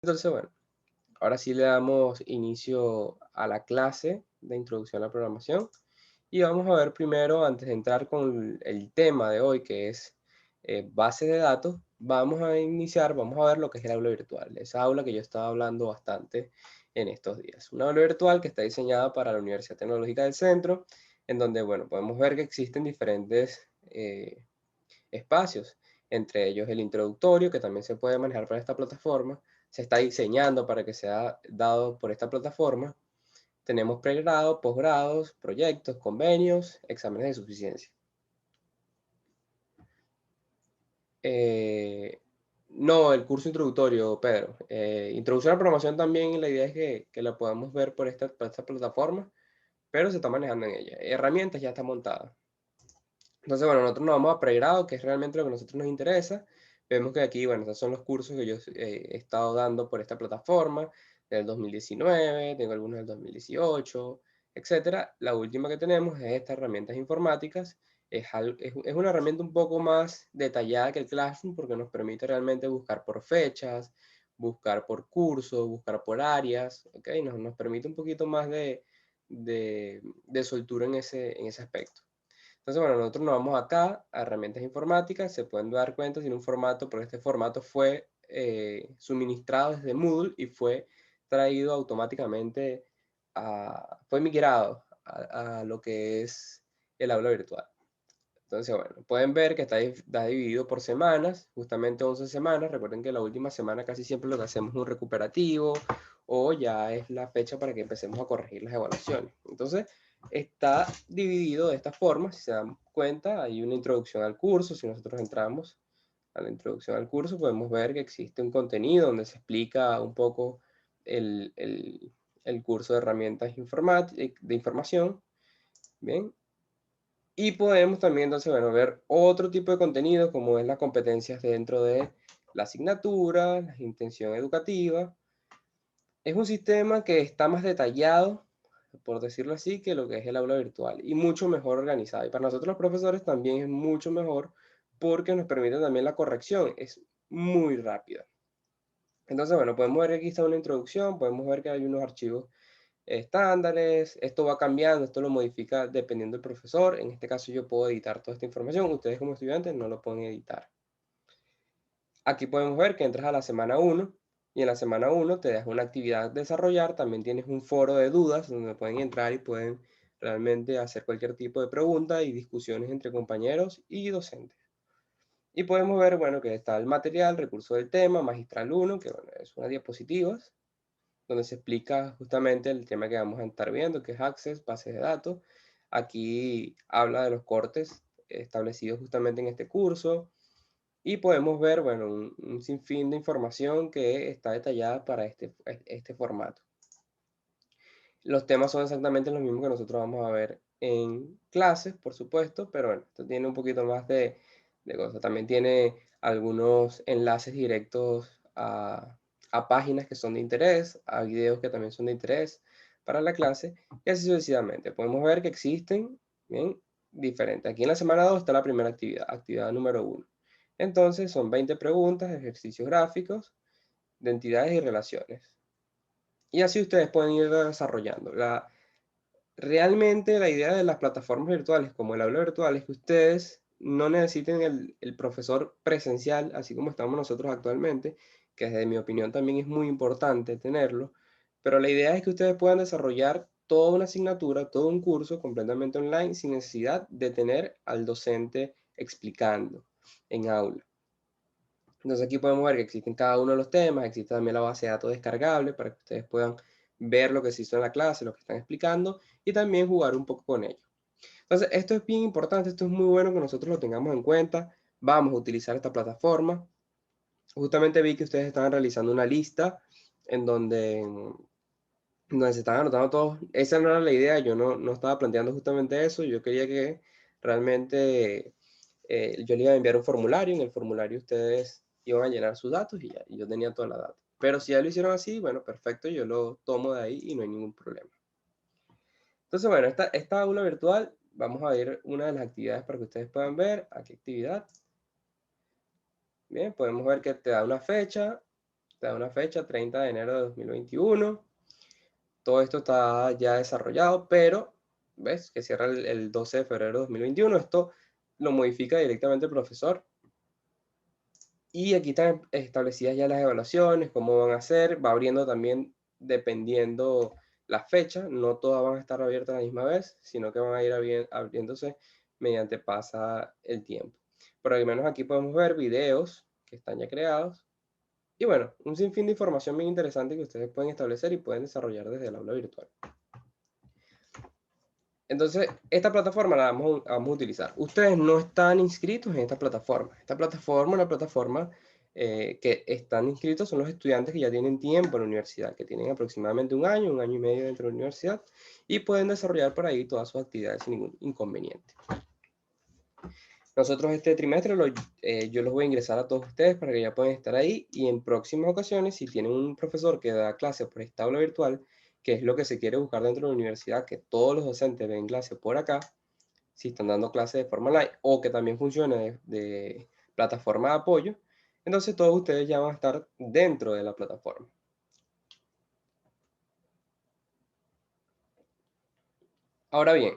Entonces, bueno, ahora sí le damos inicio a la clase de introducción a la programación y vamos a ver primero, antes de entrar con el tema de hoy, que es bases de datos, vamos a ver lo que es el aula virtual, esa aula que yo estaba hablando bastante en estos días. Una aula virtual que está diseñada para la Universidad Tecnológica del Centro, en donde, bueno, podemos ver que existen diferentes espacios, entre ellos el introductorio, que también se puede manejar para esta plataforma, se está diseñando para que sea dado por esta plataforma. Tenemos pregrado, posgrados, proyectos, convenios, exámenes de suficiencia. Eh, no, el curso introductorio, Pedro. Introducción a la programación también, la idea es que la podamos ver por esta plataforma, pero se está manejando en ella. Herramientas ya está montada. Entonces, bueno, nosotros nos vamos a pregrado, que es realmente lo que a nosotros nos interesa. Vemos que aquí, bueno, estos son los cursos que yo he estado dando por esta plataforma del 2019, tengo algunos del 2018, etcétera. La última que tenemos es estas herramientas informáticas. Es una herramienta un poco más detallada que el Classroom porque nos permite realmente buscar por fechas, buscar por cursos, buscar por áreas, ¿ok? Nos permite un poquito más de soltura en ese aspecto. Entonces, bueno, nosotros nos vamos acá a herramientas informáticas, se pueden dar cuenta si un formato, porque este formato fue suministrado desde Moodle y fue traído automáticamente, fue migrado a lo que es el aula virtual. Entonces, bueno, pueden ver que está dividido por semanas, justamente 11 semanas. Recuerden que la última semana casi siempre lo que hacemos es un recuperativo o ya es la fecha para que empecemos a corregir las evaluaciones. Entonces, está dividido de esta forma. Si se dan cuenta, hay una introducción al curso. Si nosotros entramos a la introducción al curso, podemos ver que existe un contenido donde se explica un poco el curso de herramientas de información. Bien, y podemos también, entonces, bueno, ver otro tipo de contenido, como es las competencias dentro de la asignatura, la intención educativa. Es un sistema que está más detallado, por decirlo así, que lo que es el aula virtual y mucho mejor organizado. Y para nosotros los profesores también es mucho mejor porque nos permite también la corrección, es muy rápida. Entonces, bueno, podemos ver que aquí está una introducción, podemos ver que hay unos archivos estándares, esto va cambiando, esto lo modifica dependiendo del profesor. En este caso yo puedo editar toda esta información, ustedes como estudiantes no lo pueden editar. Aquí podemos ver que entras a la semana 1 y en la semana 1 te deja una actividad a desarrollar, también tienes un foro de dudas donde pueden entrar y pueden realmente hacer cualquier tipo de pregunta y discusiones entre compañeros y docentes. Y podemos ver, bueno, que está el material, recurso del tema, magistral 1, que bueno, es unas diapositivas, donde se explica justamente el tema que vamos a estar viendo, que es Access, bases de datos. Aquí habla de los cortes establecidos justamente en este curso y podemos ver, bueno, un sinfín de información que está detallada para este formato. Los temas son exactamente los mismos que nosotros vamos a ver en clases, por supuesto, pero bueno, esto tiene un poquito más de cosas. También tiene algunos enlaces directos a páginas que son de interés, a videos que también son de interés para la clase, y así sucesivamente. Podemos ver que existen, bien, diferentes. Aquí en la semana 2 está la primera actividad, actividad número 1. Entonces son 20 preguntas, ejercicios gráficos de entidades y relaciones. Y así ustedes pueden ir desarrollando. Realmente la idea de las plataformas virtuales como el aula virtual es que ustedes no necesiten el profesor presencial, así como estamos nosotros actualmente, que desde mi opinión también es muy importante tenerlo, pero la idea es que ustedes puedan desarrollar toda una asignatura, todo un curso completamente online sin necesidad de tener al docente explicando en aula. Entonces aquí podemos ver que existen cada uno de los temas, existe también la base de datos descargable para que ustedes puedan ver lo que se hizo en la clase, lo que están explicando y también jugar un poco con ello. Entonces esto es bien importante, esto es muy bueno que nosotros lo tengamos en cuenta. Vamos a utilizar esta plataforma. Justamente vi que ustedes estaban realizando una lista en donde se estaban anotando todos. Esa no era la idea, yo no estaba planteando justamente eso, yo quería que realmente yo le iba a enviar un formulario, en el formulario ustedes iban a llenar sus datos y ya, y yo tenía toda la data. Pero si ya lo hicieron así, bueno, perfecto, yo lo tomo de ahí y no hay ningún problema. Entonces, bueno, esta aula virtual, vamos a ver una de las actividades para que ustedes puedan ver. ¿A qué actividad? Bien, podemos ver que te da una fecha Te da una fecha, 30 de enero de 2021. Todo esto está ya desarrollado, pero ves que cierra el 12 de febrero de 2021. Esto lo modifica directamente el profesor. Y aquí están establecidas ya las evaluaciones, cómo van a ser. Va abriendo también dependiendo la fecha. No todas van a estar abiertas a la misma vez, sino que van a ir abriéndose mediante pasa el tiempo. Por lo menos aquí podemos ver videos que están ya creados. Y bueno, un sinfín de información bien interesante que ustedes pueden establecer y pueden desarrollar desde el aula virtual. Entonces, esta plataforma la vamos a utilizar. Ustedes no están inscritos en esta plataforma. Esta plataforma es una plataforma que están inscritos son los estudiantes que ya tienen tiempo en la universidad, que tienen aproximadamente un año y medio dentro de la universidad y pueden desarrollar por ahí todas sus actividades sin ningún inconveniente. Nosotros este trimestre yo los voy a ingresar a todos ustedes para que ya puedan estar ahí y en próximas ocasiones, si tienen un profesor que da clases por esta aula virtual, que es lo que se quiere buscar dentro de la universidad, que todos los docentes ven clases por acá, si están dando clases de forma online o que también funcione de plataforma de apoyo, entonces todos ustedes ya van a estar dentro de la plataforma. Ahora bien,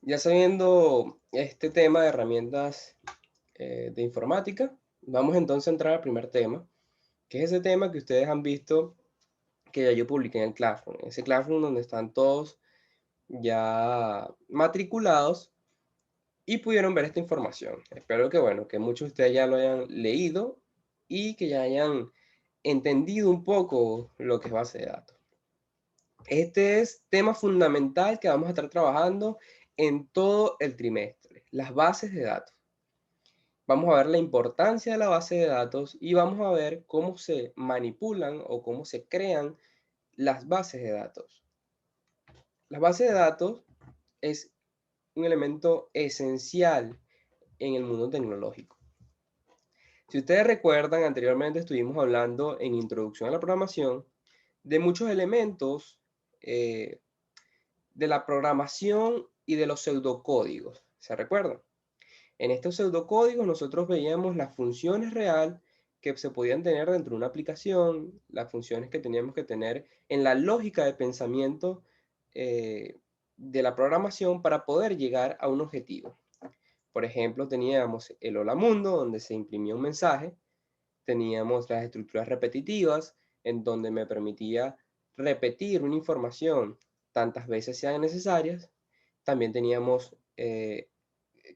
ya sabiendo este tema de herramientas de informática, vamos entonces a entrar al primer tema, que es ese tema que ustedes han visto que ya yo publiqué en el Classroom. Ese Classroom donde están todos ya matriculados y pudieron ver esta información. Espero que, bueno, que muchos de ustedes ya lo hayan leído y que ya hayan entendido un poco lo que es base de datos. Este es tema fundamental que vamos a estar trabajando en todo el trimestre, las bases de datos. Vamos a ver la importancia de la base de datos y vamos a ver cómo se manipulan o cómo se crean las bases de datos. Las bases de datos es un elemento esencial en el mundo tecnológico. Si ustedes recuerdan, anteriormente estuvimos hablando en Introducción a la Programación de muchos elementos de la programación y de los pseudocódigos. ¿Se recuerdan? En estos pseudocódigos nosotros veíamos las funciones real que se podían tener dentro de una aplicación, las funciones que teníamos que tener en la lógica de pensamiento de la programación para poder llegar a un objetivo. Por ejemplo, teníamos el Hola Mundo, donde se imprimía un mensaje, teníamos las estructuras repetitivas, en donde me permitía repetir una información tantas veces sean necesarias. También teníamos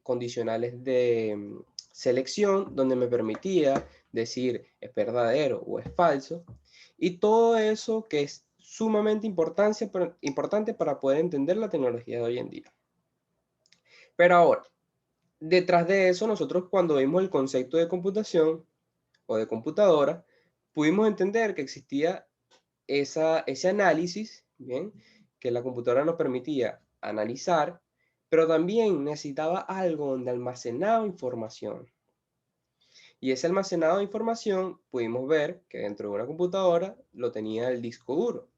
condicionales de selección, donde me permitía decir es verdadero o es falso. Y todo eso que es sumamente importante para poder entender la tecnología de hoy en día. Pero ahora, detrás de eso, nosotros cuando vimos el concepto de computación o de computadora, pudimos entender que existía ese análisis, ¿bien? Que la computadora nos permitía analizar, pero también necesitaba algo donde almacenaba información. Y ese almacenado de información pudimos ver que dentro de una computadora lo tenía el disco duro.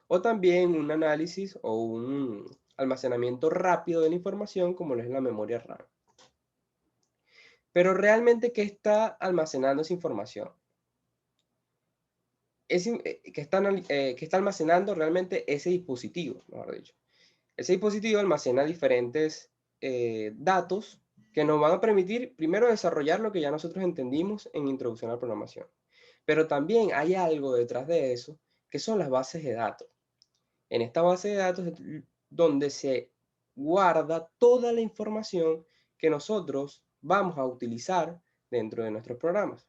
O también un análisis o un almacenamiento rápido de la información como lo es la memoria RAM. Pero realmente, ¿qué está almacenando esa información? Que está almacenando realmente ese dispositivo, mejor dicho. Ese dispositivo almacena diferentes datos que nos van a permitir primero desarrollar lo que ya nosotros entendimos en Introducción a la Programación. Pero también hay algo detrás de eso, que son las bases de datos. En esta base de datos es donde se guarda toda la información que nosotros vamos a utilizar dentro de nuestros programas.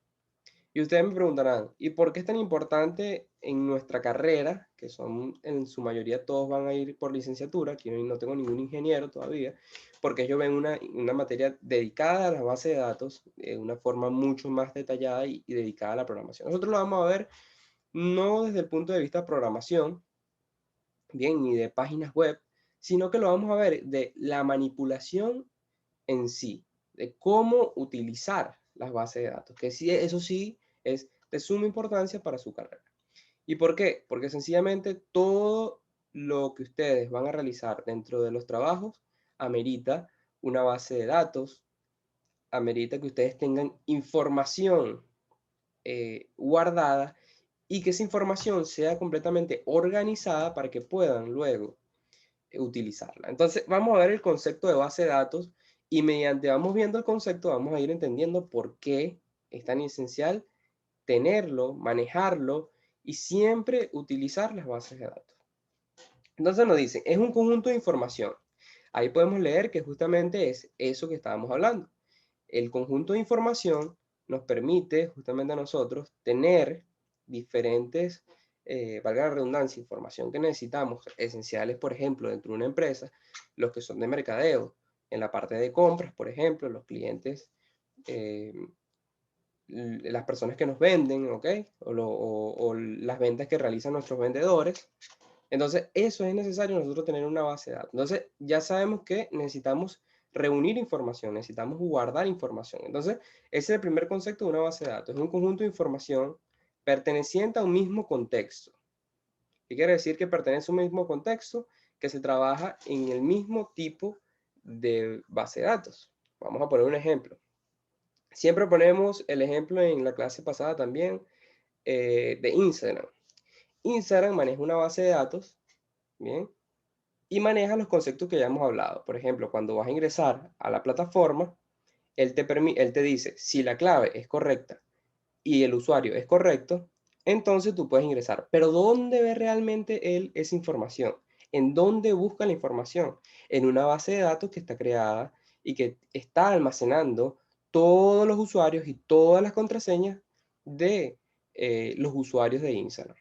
Y ustedes me preguntarán, ¿y por qué es tan importante en nuestra carrera, que son en su mayoría todos van a ir por licenciatura, aquí no tengo ningún ingeniero todavía, porque ellos ven una materia dedicada a las bases de datos de una forma mucho más detallada y dedicada a la programación? Nosotros lo vamos a ver no desde el punto de vista de programación, bien, ni de páginas web, sino que lo vamos a ver de la manipulación en sí, de cómo utilizar las bases de datos, que sí, eso sí es de suma importancia para su carrera. ¿Y por qué? Porque sencillamente todo lo que ustedes van a realizar dentro de los trabajos amerita una base de datos, amerita que ustedes tengan información guardada y que esa información sea completamente organizada para que puedan luego utilizarla. Entonces, vamos a ver el concepto de base de datos y mediante vamos viendo el concepto, vamos a ir entendiendo por qué es tan esencial tenerlo, manejarlo y siempre utilizar las bases de datos. Entonces nos dicen, es un conjunto de información. Ahí podemos leer que justamente es eso que estábamos hablando. El conjunto de información nos permite justamente a nosotros tener diferentes, valga la redundancia, información que necesitamos, esenciales, por ejemplo, dentro de una empresa, los que son de mercadeo, en la parte de compras, por ejemplo, los clientes, las personas que nos venden, ¿ok? O las ventas que realizan nuestros vendedores. Entonces, eso es necesario nosotros tener una base de datos. Entonces, ya sabemos que necesitamos reunir información, necesitamos guardar información. Entonces, ese es el primer concepto de una base de datos. Es un conjunto de información perteneciente a un mismo contexto. ¿Qué quiere decir que pertenece a un mismo contexto? Que se trabaja en el mismo tipo de base de datos. Vamos a poner un ejemplo. Siempre ponemos el ejemplo en la clase pasada también de Instagram. Instagram maneja una base de datos, ¿bien? Y maneja los conceptos que ya hemos hablado. Por ejemplo, cuando vas a ingresar a la plataforma, él te dice si la clave es correcta y el usuario es correcto, entonces tú puedes ingresar. Pero ¿dónde ve realmente él esa información? ¿En dónde busca la información? En una base de datos que está creada y que está almacenando todos los usuarios y todas las contraseñas de los usuarios de Instagram.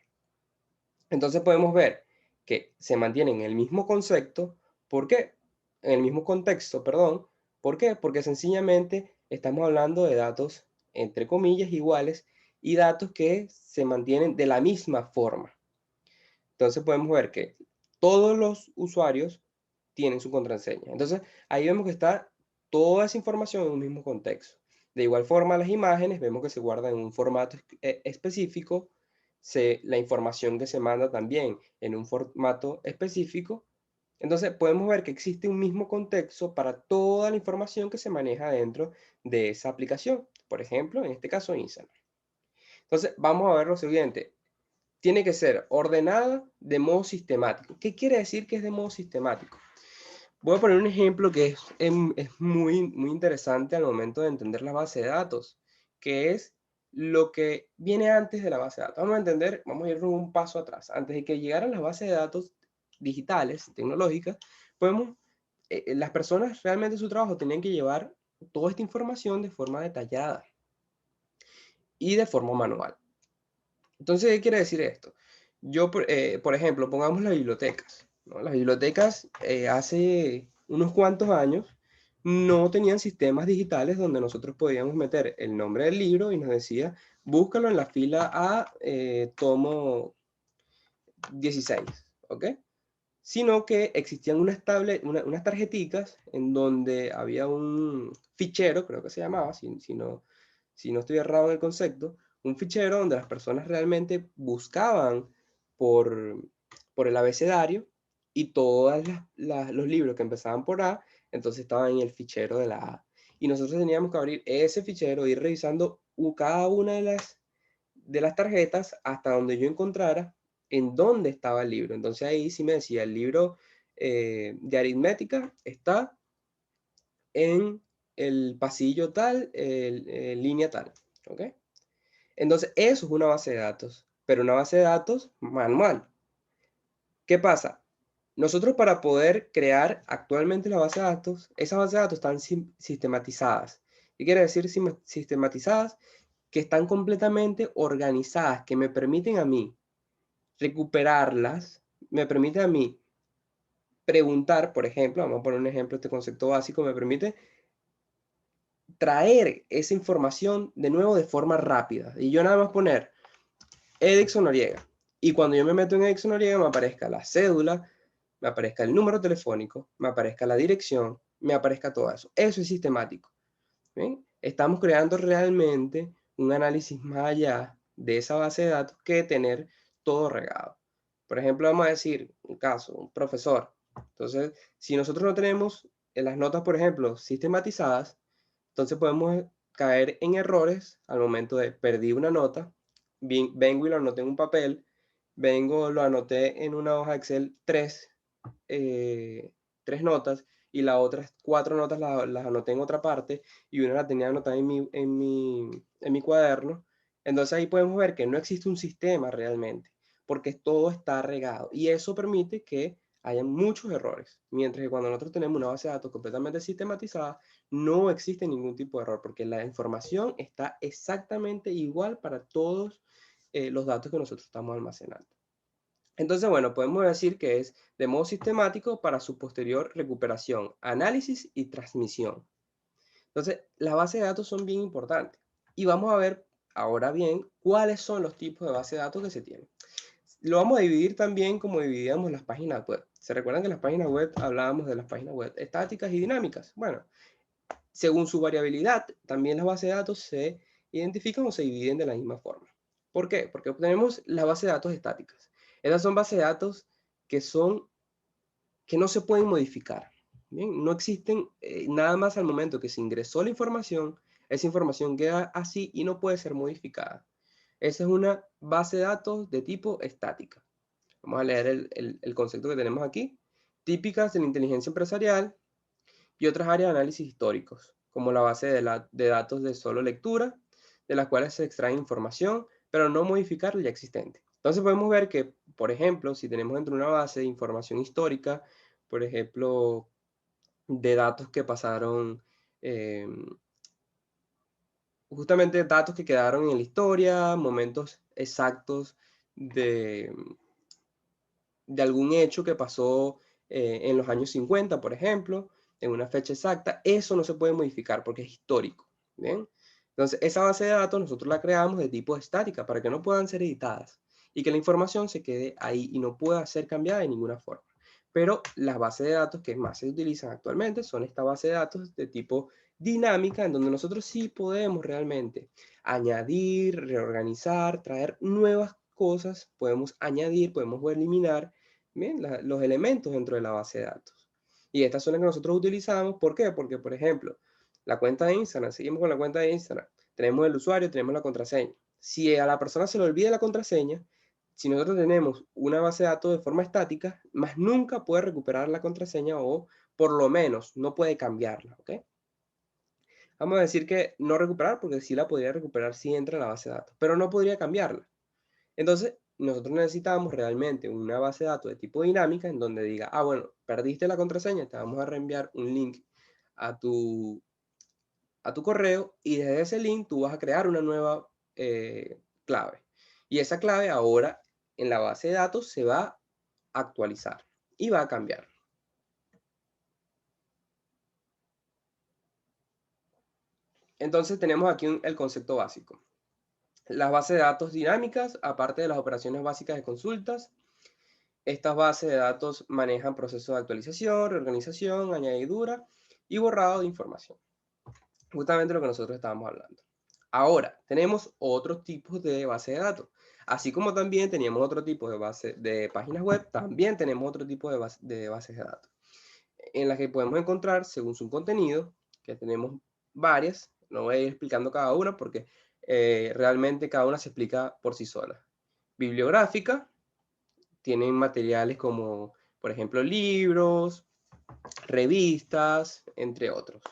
Entonces podemos ver que se mantienen en el mismo concepto. ¿Por qué? En el mismo contexto, perdón. ¿Por qué? Porque sencillamente estamos hablando de datos, entre comillas, iguales y datos que se mantienen de la misma forma. Entonces podemos ver que todos los usuarios tienen su contraseña. Entonces ahí vemos que está toda esa información en un mismo contexto. De igual forma, las imágenes vemos que se guardan en un formato específico, la información que se manda también en un formato específico. Entonces podemos ver que existe un mismo contexto para toda la información que se maneja dentro de esa aplicación. Por ejemplo, en este caso Instagram. Entonces vamos a ver lo siguiente. Tiene que ser ordenada de modo sistemático. ¿Qué quiere decir que es de modo sistemático? Voy a poner un ejemplo que es muy interesante al momento de entender la base de datos, que es lo que viene antes de la base de datos. Vamos a ir un paso atrás. Antes de que llegaran las bases de datos digitales, tecnológicas, las personas realmente su trabajo tenían que llevar toda esta información de forma detallada y de forma manual. Entonces, ¿qué quiere decir esto? Por ejemplo, pongamos las bibliotecas, ¿no? Las bibliotecas hace unos cuantos años no tenían sistemas digitales donde nosotros podíamos meter el nombre del libro y nos decía, búscalo en la fila A, tomo 16, ¿ok? Sino que existían unas tarjeticas en donde había un fichero, creo que se llamaba, si no estoy errado en el concepto, un fichero donde las personas realmente buscaban por, por el abecedario y todos los libros que empezaban por A, entonces estaban en el fichero de la A. Y nosotros teníamos que abrir ese fichero e ir revisando cada una de las tarjetas hasta donde yo encontrara en dónde estaba el libro. Entonces ahí sí me decía, el libro de aritmética está en el pasillo tal, línea tal. ¿Ok? Entonces eso es una base de datos, pero una base de datos manual. ¿Qué pasa? Nosotros para poder crear actualmente la base de datos, esas bases de datos están sistematizadas. ¿Qué quiere decir sistematizadas? Que están completamente organizadas, que me permiten a mí recuperarlas, me permite a mí preguntar, por ejemplo, vamos a poner un ejemplo, este concepto básico me permite traer esa información de nuevo de forma rápida. Y yo nada más poner Edixon Noriega. Y cuando yo me meto en Edixon Noriega me aparezca la cédula, me aparezca el número telefónico, me aparezca la dirección, me aparezca todo eso. Eso es sistemático. ¿Bien? Estamos creando realmente un análisis más allá de esa base de datos que tener todo regado. Por ejemplo, vamos a decir un caso, un profesor. Entonces, si nosotros no tenemos las notas, por ejemplo, sistematizadas, entonces podemos caer en errores al momento de perdí una nota, vengo y lo anoté en un papel, lo anoté en una hoja Excel tres notas y las otras 4 notas las anoté en otra parte y una la tenía anotada en mi cuaderno. Entonces ahí podemos ver que no existe un sistema realmente, porque todo está regado y eso permite que hayan muchos errores, mientras que cuando nosotros tenemos una base de datos completamente sistematizada, no existe ningún tipo de error, porque la información está exactamente igual para todos los datos que nosotros estamos almacenando. Entonces, bueno, podemos decir que es de modo sistemático para su posterior recuperación, análisis y transmisión. Entonces, las bases de datos son bien importantes. Y vamos a ver ahora bien cuáles son los tipos de bases de datos que se tienen. Lo vamos a dividir también como dividíamos las páginas web. ¿Se recuerdan que en las páginas web hablábamos de las páginas web estáticas y dinámicas? Bueno, según su variabilidad, también las bases de datos se identifican o se dividen de la misma forma. ¿Por qué? Porque tenemos las bases de datos estáticas. Estas son bases de datos que no se pueden modificar. ¿Bien? No existen nada más al momento que se ingresó la información, esa información queda así y no puede ser modificada. Esa es una base de datos de tipo estática. Vamos a leer el concepto que tenemos aquí. Típicas de la inteligencia empresarial y otras áreas de análisis históricos, como la base de datos de solo lectura, de las cuales se extrae información, pero no modificar la ya existente. Entonces podemos ver que, por ejemplo, si tenemos dentro de una base de información histórica, por ejemplo, de datos que pasaron, justamente datos que quedaron en la historia, momentos exactos de, de algún hecho que pasó en los años 50, por ejemplo, en una fecha exacta, eso no se puede modificar porque es histórico. ¿Bien? Entonces, esa base de datos nosotros la creamos de tipo estática para que no puedan ser editadas y que la información se quede ahí y no pueda ser cambiada de ninguna forma. Pero las bases de datos que más se utilizan actualmente son esta base de datos de tipo dinámica, en donde nosotros sí podemos realmente añadir, reorganizar, traer nuevas cosas, podemos añadir, podemos eliminar, ¿bien? Los elementos dentro de la base de datos. Y estas son las que nosotros utilizamos. ¿Por qué? Porque, por ejemplo, la cuenta de Instagram, seguimos con la cuenta de Instagram, tenemos el usuario, tenemos la contraseña. Si a la persona se le olvida la contraseña, si nosotros tenemos una base de datos de forma estática, más nunca puede recuperar la contraseña o por lo menos no puede cambiarla, ¿ok? Vamos a decir que no recuperar porque sí la podría recuperar si entra en la base de datos, pero no podría cambiarla. Entonces, nosotros necesitamos realmente una base de datos de tipo dinámica en donde diga, ah, bueno, perdiste la contraseña, te vamos a reenviar un link a tu correo y desde ese link tú vas a crear una nueva clave. Y esa clave ahora en la base de datos se va a actualizar y va a cambiar. Entonces tenemos aquí el concepto básico. Las bases de datos dinámicas, aparte de las operaciones básicas de consultas, estas bases de datos manejan procesos de actualización, reorganización, añadidura y borrado de información. Justamente lo que nosotros estábamos hablando. Ahora, tenemos otros tipos de bases de datos. Así como también teníamos otro tipo de páginas web, también tenemos otro tipo de bases de datos, en las que podemos encontrar, según su contenido, que tenemos varias, no voy a ir explicando cada una porque realmente cada una se explica por sí sola. Bibliográfica, tienen materiales como, por ejemplo, libros, revistas, entre otros.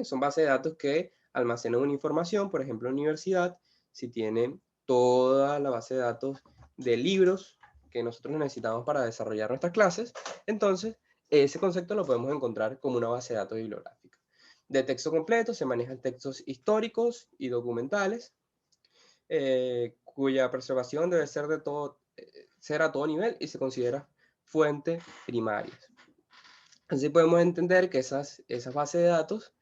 Son bases de datos que almacenan una información, por ejemplo, la universidad, si tiene toda la base de datos de libros que nosotros necesitamos para desarrollar nuestras clases, entonces ese concepto lo podemos encontrar como una base de datos bibliográfica. De texto completo se manejan textos históricos y documentales, cuya preservación debe ser ser a todo nivel y se considera fuente primaria. Así podemos entender que esas bases de datos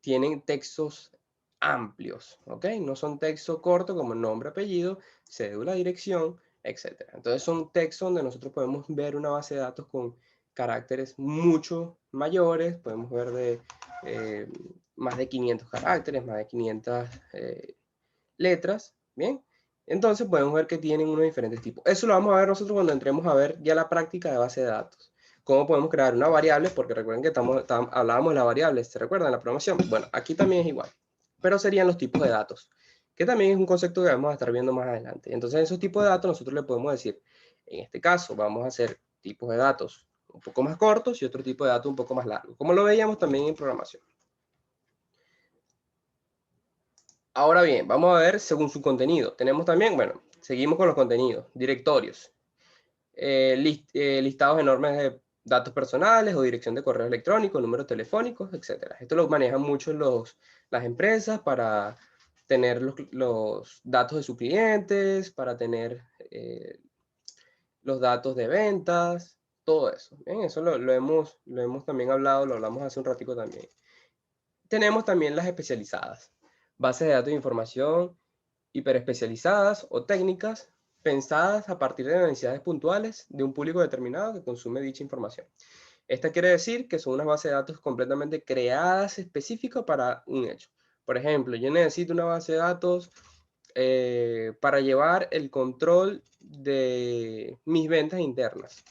tienen textos amplios, ¿ok? No son textos cortos como nombre, apellido, cédula, dirección, etc. Entonces son textos donde nosotros podemos ver una base de datos con caracteres mucho mayores, podemos ver de más de 500 caracteres, más de 500 letras, ¿bien? Entonces podemos ver que tienen unos diferentes tipos. Eso lo vamos a ver nosotros cuando entremos a ver ya la práctica de base de datos. Cómo podemos crear una variable, porque recuerden que hablábamos de la variable, ¿se recuerdan la programación? Bueno, aquí también es igual. pero serían los tipos de datos, que también es un concepto que vamos a estar viendo más adelante. Entonces, esos tipos de datos nosotros le podemos decir, en este caso, vamos a hacer tipos de datos un poco más cortos y otro tipo de datos un poco más largos, como lo veíamos también en programación. Ahora bien, vamos a ver según su contenido. Tenemos también, bueno, seguimos con los contenidos, directorios, listados enormes de datos personales o dirección de correo electrónico, números telefónicos, etc. Esto lo manejan mucho las empresas para tener los datos de sus clientes, para tener los datos de ventas, todo eso. ¿Bien? Eso lo hemos también hablado, lo hablamos hace un ratico también. Tenemos también las especializadas, bases de datos de información hiperespecializadas o técnicas pensadas a partir de necesidades puntuales de un público determinado que consume dicha información. Esta quiere decir que son unas bases de datos completamente creadas específicas para un hecho. Por ejemplo, yo necesito una base de datos para llevar el control de mis ventas internas.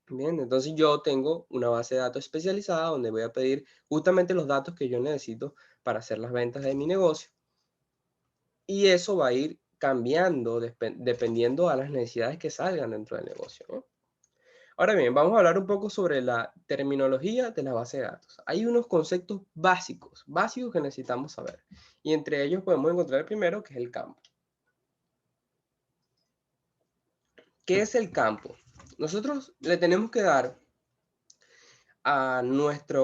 Bien, entonces yo tengo una base de datos especializada donde voy a pedir justamente los datos que yo necesito para hacer las ventas de mi negocio. Y eso va a ir cambiando dependiendo a las necesidades que salgan dentro del negocio, ¿no? Ahora bien, vamos a hablar un poco sobre la terminología de la base de datos. Hay unos conceptos básicos que necesitamos saber. Y entre ellos podemos encontrar el primero, que es el campo. ¿Qué es el campo? Nosotros le tenemos que dar a nuestra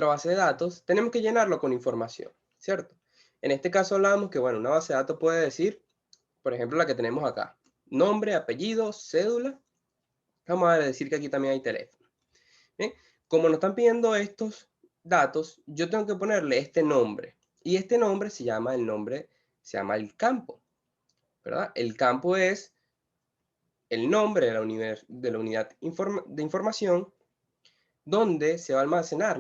base de datos, tenemos que llenarlo con información, ¿cierto? En este caso hablamos que, bueno, una base de datos puede decir, por ejemplo, la que tenemos acá, nombre, apellido, cédula. Vamos a decir que aquí también hay teléfono. ¿Bien? Como nos están pidiendo estos datos, yo tengo que ponerle este nombre. Y este nombre se llama el campo, ¿verdad? El campo es el nombre de la unidad de información donde se va a almacenar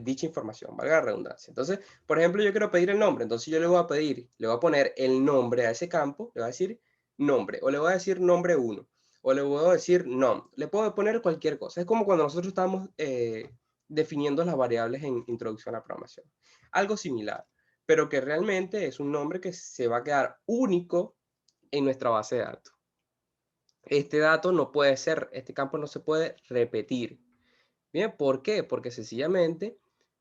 dicha información, valga la redundancia. Entonces, por ejemplo, yo quiero pedir el nombre, entonces yo le voy a poner el nombre a ese campo, le voy a decir nombre, o le voy a decir nombre 1, o le voy a decir nom, le puedo poner cualquier cosa. Es como cuando nosotros estamos definiendo las variables en introducción a la programación. Algo similar, pero que realmente es un nombre que se va a quedar único en nuestra base de datos. Este campo no se puede repetir. Bien, ¿por qué? Porque sencillamente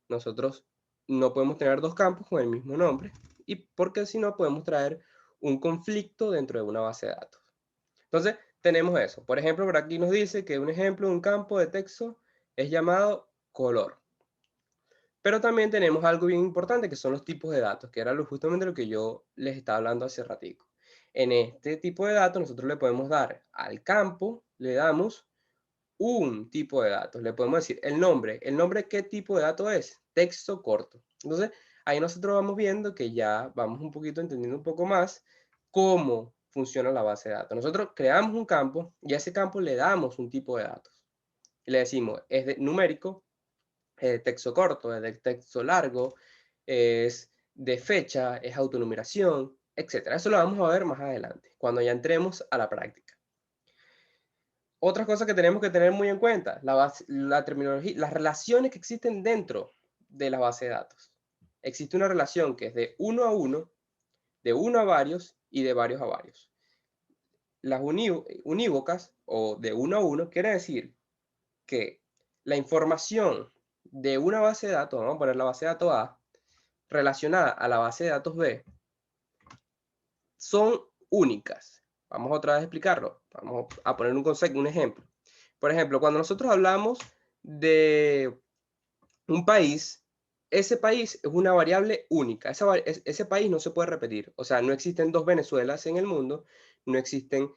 nosotros no podemos tener dos campos con el mismo nombre y porque si no podemos traer un conflicto dentro de una base de datos. Entonces, tenemos eso. Por ejemplo, por aquí nos dice que un ejemplo de un campo de texto es llamado color. Pero también tenemos algo bien importante que son los tipos de datos, que era justamente lo que yo les estaba hablando hace ratico. En este tipo de datos nosotros le podemos dar al campo, le damos un tipo de datos. Le podemos decir el nombre. ¿El nombre qué tipo de dato es? Texto corto. Entonces, ahí nosotros vamos viendo que ya vamos un poquito entendiendo un poco más cómo funciona la base de datos. Nosotros creamos un campo y a ese campo le damos un tipo de datos. Y le decimos, es de numérico, es de texto corto, es de texto largo, es de fecha, es autonumeración, etc. Eso lo vamos a ver más adelante, cuando ya entremos a la práctica. Otra cosa que tenemos que tener muy en cuenta, la terminología, las relaciones que existen dentro de la base de datos. Existe una relación que es de uno a uno, de uno a varios y de varios a varios. Las unívocas o de uno a uno quiere decir que la información de una base de datos, vamos a poner la base de datos A, relacionada a la base de datos B, son únicas. Vamos otra vez a explicarlo. Vamos a poner un concepto, un ejemplo. Por ejemplo, cuando nosotros hablamos de un país, ese país es una variable única. Ese país no se puede repetir. O sea, no existen dos Venezuelas en el mundo, no existen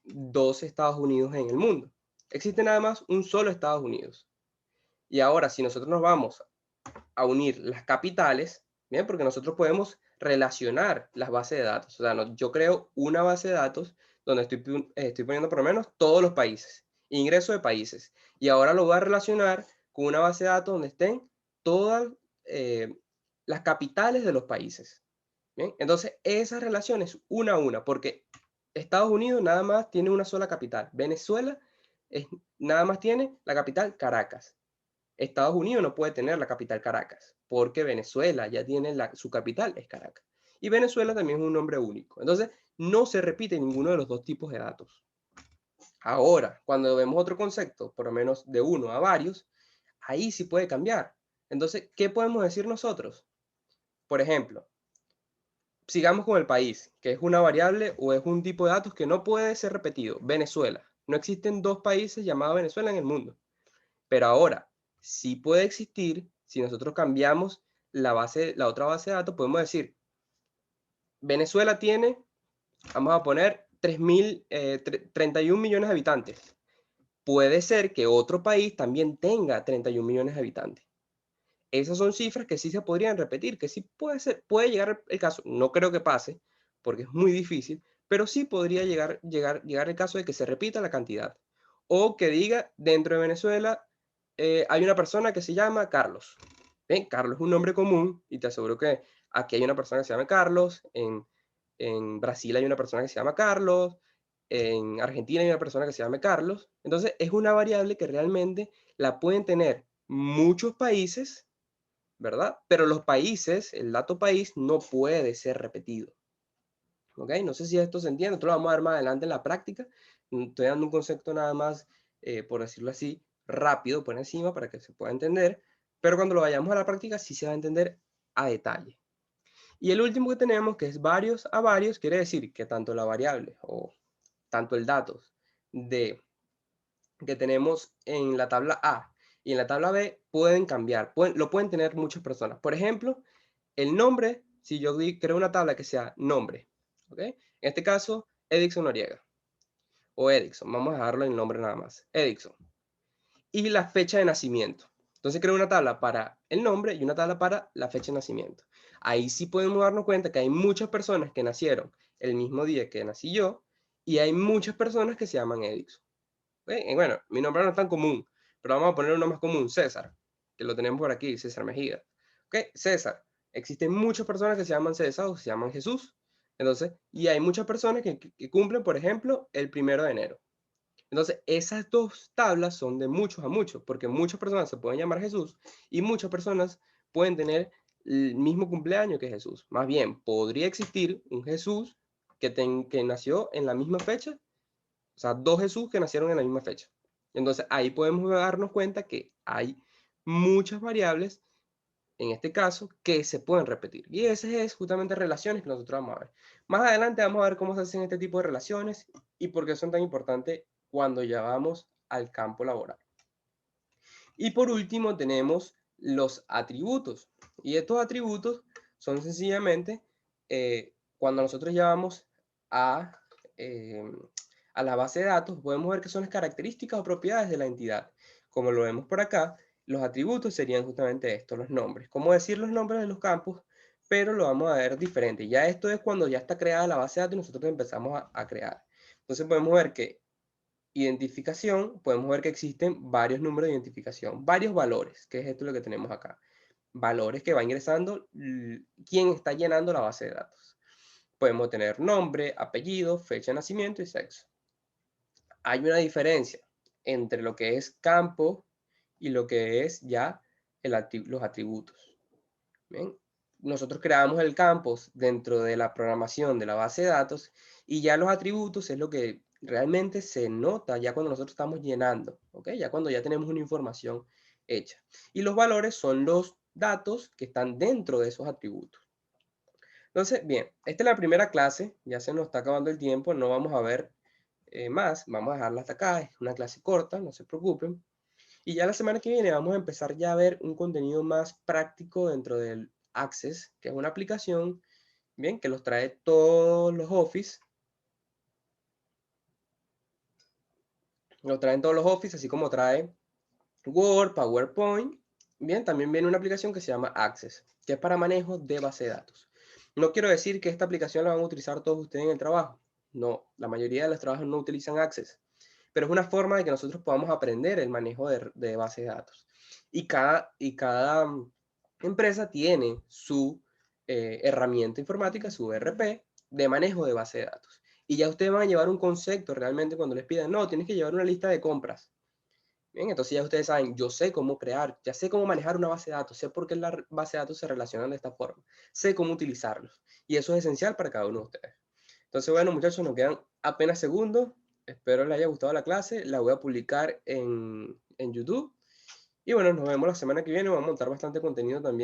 dos Estados Unidos en el mundo. Existe nada más un solo Estados Unidos. Y ahora, si nosotros nos vamos a unir las capitales, ¿bien? Porque nosotros podemos relacionar las bases de datos. O sea, yo creo una base de datos donde estoy poniendo por lo menos todos los países, ingreso de países. Y ahora lo voy a relacionar con una base de datos donde estén todas las capitales de los países. ¿Bien? Entonces, esa relación es una a una, porque Estados Unidos nada más tiene una sola capital. Venezuela nada más tiene la capital Caracas. Estados Unidos no puede tener la capital Caracas. porque Venezuela ya tiene su capital, es Caracas. Y Venezuela también es un nombre único. Entonces, no se repite ninguno de los dos tipos de datos. Ahora, cuando vemos otro concepto, por lo menos de uno a varios, ahí sí puede cambiar. Entonces, ¿qué podemos decir nosotros? Por ejemplo, sigamos con el país, que es una variable o es un tipo de datos que no puede ser repetido. Venezuela. No existen dos países llamados Venezuela en el mundo. Pero ahora, sí puede existir, si nosotros cambiamos la otra base de datos, podemos decir, Venezuela tiene, vamos a poner, 31 millones de habitantes. Puede ser que otro país también tenga 31 millones de habitantes. Esas son cifras que sí se podrían repetir, que sí puede llegar el caso. No creo que pase, porque es muy difícil, pero sí podría llegar el caso de que se repita la cantidad. O que diga, dentro de Venezuela hay una persona que se llama Carlos. ¿Ven? Carlos es un nombre común y te aseguro que aquí hay una persona que se llama Carlos, en Brasil hay una persona que se llama Carlos, en Argentina hay una persona que se llama Carlos. Entonces es una variable que realmente la pueden tener muchos países, ¿verdad? Pero los países, el dato país no puede ser repetido. ¿Ok? No sé si esto se entiende, esto lo vamos a ver más adelante en la práctica. Estoy dando un concepto nada más, por decirlo así, rápido por encima para que se pueda entender, pero cuando lo vayamos a la práctica sí se va a entender a detalle. Y el último que tenemos, que es varios a varios, quiere decir que tanto la variable o tanto el dato de, que tenemos en la tabla A y en la tabla B pueden cambiar, lo pueden tener muchas personas. Por ejemplo, el nombre, si yo creo una tabla que sea nombre, ¿ok? En este caso, Edixon Noriega o Edixon, vamos a dejarlo en nombre nada más, Edixon. Y la fecha de nacimiento. Entonces creo una tabla para el nombre y una tabla para la fecha de nacimiento. Ahí sí podemos darnos cuenta que hay muchas personas que nacieron el mismo día que nací yo y hay muchas personas que se llaman Edixon. ¿Okay? Y bueno, mi nombre no es tan común, pero vamos a poner uno más común, César, que lo tenemos por aquí, César Mejía. ¿Ok? César. Existen muchas personas que se llaman César o se llaman Jesús. Entonces, y hay muchas personas que cumplen, por ejemplo, el 1 de enero. Entonces, esas dos tablas son de muchos a muchos, porque muchas personas se pueden llamar Jesús y muchas personas pueden tener el mismo cumpleaños que Jesús. Más bien, podría existir un Jesús que nació en la misma fecha, o sea, dos Jesús que nacieron en la misma fecha. Entonces, ahí podemos darnos cuenta que hay muchas variables, en este caso, que se pueden repetir. Y esas es justamente relaciones que nosotros vamos a ver. Más adelante vamos a ver cómo se hacen este tipo de relaciones y por qué son tan importantes cuando ya vamos al campo laboral. Y por último tenemos los atributos. Y estos atributos son sencillamente cuando nosotros llevamos eh, a la base de datos, podemos ver que son las características o propiedades de la entidad. Como lo vemos por acá, los atributos serían justamente estos, los nombres. ¿Cómo decir los nombres de los campos? Pero lo vamos a ver diferente. Ya esto es cuando ya está creada la base de datos y nosotros empezamos a crear. Entonces podemos ver que identificación, podemos ver que existen varios números de identificación, varios valores, que es esto lo que tenemos acá. Valores que va ingresando quien está llenando la base de datos. Podemos tener nombre, apellido, fecha de nacimiento y sexo. Hay una diferencia entre lo que es campo y lo que es ya los atributos. ¿Bien? Nosotros creamos el campus dentro de la programación de la base de datos y ya los atributos es lo que realmente se nota ya cuando nosotros estamos llenando, ¿ok? Ya cuando ya tenemos una información hecha. Y los valores son los datos que están dentro de esos atributos. Entonces, bien, esta es la primera clase, ya se nos está acabando el tiempo, no vamos a ver más, vamos a dejarla hasta acá, es una clase corta, no se preocupen. Y ya la semana que viene vamos a empezar ya a ver un contenido más práctico dentro del Access, que es una aplicación, bien, que los trae todos los Office. Lo traen todos los Office, así como trae Word, PowerPoint. Bien, también viene una aplicación que se llama Access, que es para manejo de base de datos. No quiero decir que esta aplicación la van a utilizar todos ustedes en el trabajo. No, la mayoría de los trabajos no utilizan Access. Pero es una forma de que nosotros podamos aprender el manejo de base de datos. Y cada empresa tiene su herramienta informática, su ERP, de manejo de base de datos. Y ya ustedes van a llevar un concepto realmente cuando les pidan, no, tienes que llevar una lista de compras. Bien, entonces ya ustedes saben, yo sé cómo crear, ya sé cómo manejar una base de datos, sé por qué las bases de datos se relacionan de esta forma, sé cómo utilizarlos. Y eso es esencial para cada uno de ustedes. Entonces, bueno, muchachos, nos quedan apenas segundos. Espero les haya gustado la clase. La voy a publicar en YouTube. Y bueno, nos vemos la semana que viene. Vamos a montar bastante contenido también.